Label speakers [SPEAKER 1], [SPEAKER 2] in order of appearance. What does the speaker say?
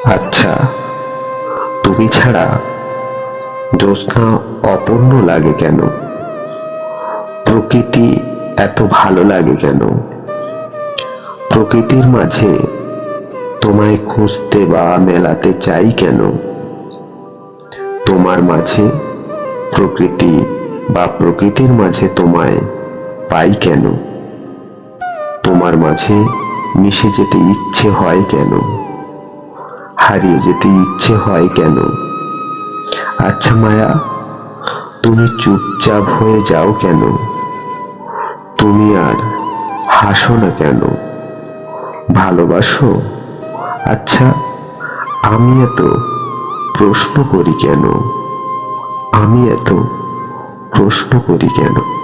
[SPEAKER 1] আচ্ছা, তুমি ছাড়া জ্যোৎস্না অপূর্ণ লাগে কেন? প্রকৃতি এত ভালো লাগে কেন? প্রকৃতির মাঝে তোমায় খুঁজতে বা মেলাতে চাই কেন? তোমার মাঝে প্রকৃতি বা প্রকৃতির মাঝে তোমায় পাই কেন? তোমার মাঝে মিশে যেতে ইচ্ছে হয় কেন? হারিয়ে যেতে ইচ্ছে হয় কেন? আচ্ছা মায়া, তুমি চুপচাপ হয়ে যাও কেন? তুমি আর হাসো না কেন? ভালোবাসো? আচ্ছা, আমি এত প্রশ্ন করি কেন? আমি এত প্রশ্ন করি কেন?